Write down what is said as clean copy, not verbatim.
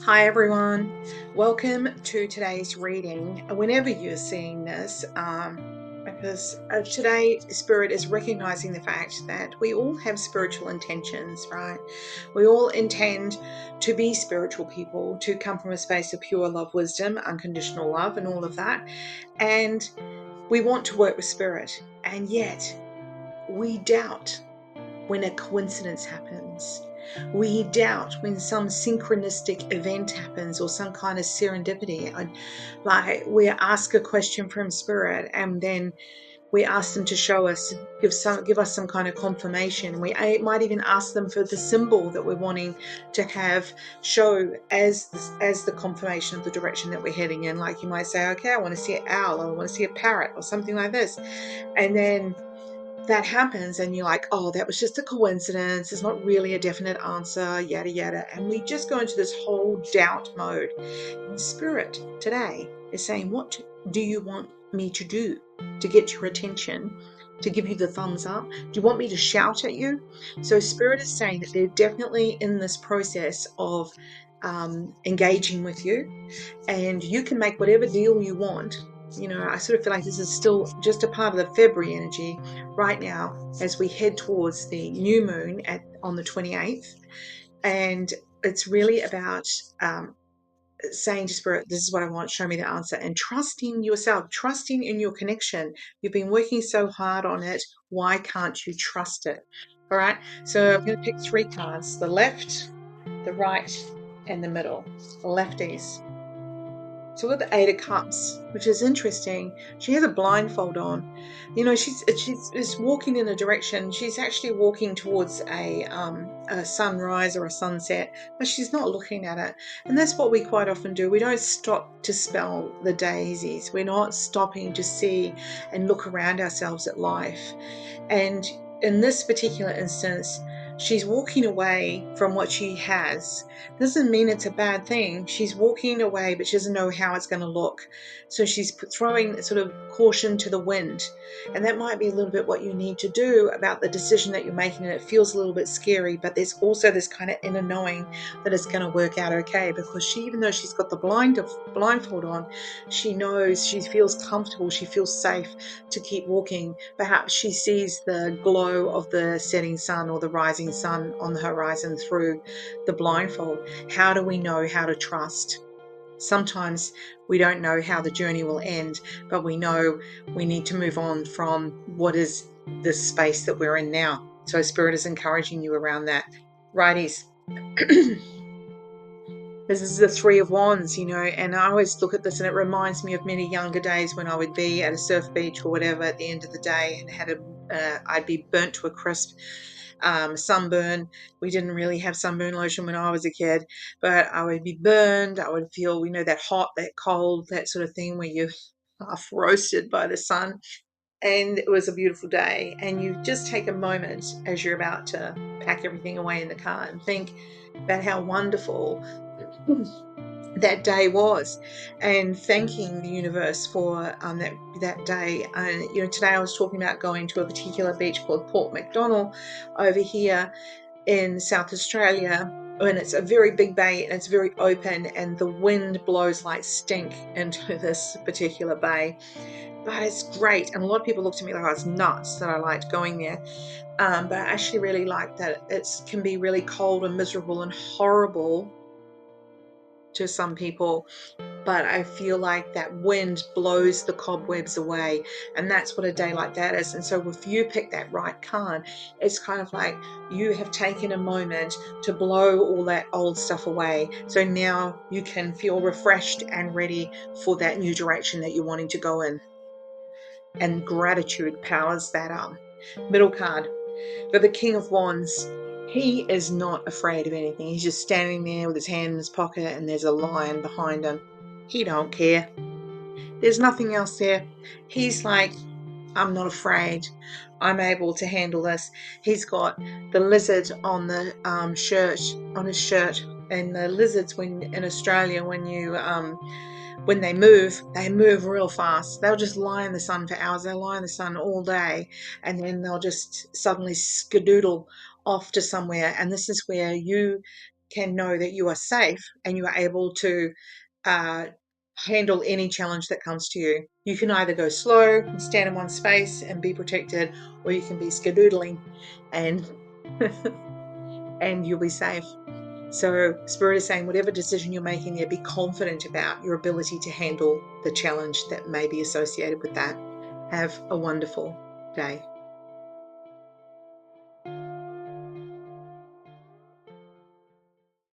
Hi everyone, welcome to today's reading. Whenever you're seeing this, because today Spirit is recognizing the fact that we all have spiritual intentions, right? We all intend to be spiritual people, to come from a space of pure love, wisdom, unconditional love, and all of that. And we want to work with Spirit, and yet we doubt when a coincidence happens. We doubt when some synchronistic event happens or some kind of serendipity. Like we ask a question from Spirit and then we ask them to show us, give us some kind of confirmation. We might even ask them for the symbol that we're wanting to have show as the confirmation of the direction that we're heading in. Like you might say, okay, I want to see an owl, or I want to see a parrot, or something like this, and then that happens and you're like, oh, that was just a coincidence, it's not really a definite answer, yada yada, and we just go into this whole doubt mode. And Spirit today is saying, what do you want me to do to get your attention, to give you the thumbs up? Do you want me to shout at you? So Spirit is saying that they're definitely in this process of engaging with you, and you can make whatever deal you want. I sort of feel like this is still just a part of the February energy right now as we head towards the new moon on the 28th. And it's really about saying to Spirit, this is what I want, show me the answer, and trusting yourself, trusting in your connection. You've been working so hard on it. Why can't you trust it? All right. So I'm going to pick three cards: the left, the right, and the middle. The lefties. So with the Eight of Cups, which is interesting, she has a blindfold on. She's walking in a direction. She's actually walking towards a sunrise or a sunset, but she's not looking at it. And that's what we quite often do. We don't stop to spell the daisies. We're not stopping to see and look around ourselves at life. And in this particular instance, she's walking away from what she has. Doesn't mean it's a bad thing. She's walking away, but she doesn't know how it's going to look. So she's throwing sort of caution to the wind. And that might be a little bit what you need to do about the decision that you're making. And it feels a little bit scary, but there's also this kind of inner knowing that it's going to work out okay, because even though she's got the blindfold on, she knows, she feels comfortable, she feels safe to keep walking. Perhaps she sees the glow of the setting sun or the rising sun on the horizon through the blindfold. How do we know how to trust? Sometimes we don't know how the journey will end, but we know we need to move on from what is the space that we're in now. So Spirit is encouraging you around that. Righties. This is the Three of Wands, and I always look at this and it reminds me of many younger days when I would be at a surf beach or whatever at the end of the day and I'd be burnt to a crisp, sunburn. We didn't really have sunburn lotion when I was a kid, but I would be burned. I would feel, that hot, that cold, that sort of thing where you're half roasted by the sun. And it was a beautiful day. And you just take a moment as you're about to pack everything away in the car and think about how wonderful that day was, and thanking the universe for that day. And today I was talking about going to a particular beach called Port MacDonnell over here in South Australia, and it's a very big bay and it's very open, and the wind blows like stink into this particular bay, but it's great. And a lot of people looked at me like I was nuts that I liked going there, but I actually really like that it can be really cold and miserable and horrible to some people, but I feel like that wind blows the cobwebs away, and that's what a day like that is. And so if you pick that right card, it's kind of like you have taken a moment to blow all that old stuff away, so now you can feel refreshed and ready for that new direction that you're wanting to go in, and gratitude powers that up. Middle card for the King of Wands. He is not afraid of anything. He's just standing there with his hand in his pocket and there's a lion behind him. He don't care. There's nothing else there. He's like, I'm not afraid. I'm able to handle this. He's got the lizard on the shirt, on his shirt. And the lizards, when in Australia, when they move real fast. They'll just lie in the sun for hours. They'll lie in the sun all day, and then they'll just suddenly skedoodle off to somewhere. And this is where you can know that you are safe and you are able to handle any challenge that comes to you. You can either go slow and stand in one space and be protected, or you can be skadoodling and and you'll be safe. So Spirit is saying whatever decision you're making there, be confident about your ability to handle the challenge that may be associated with that. Have a wonderful day.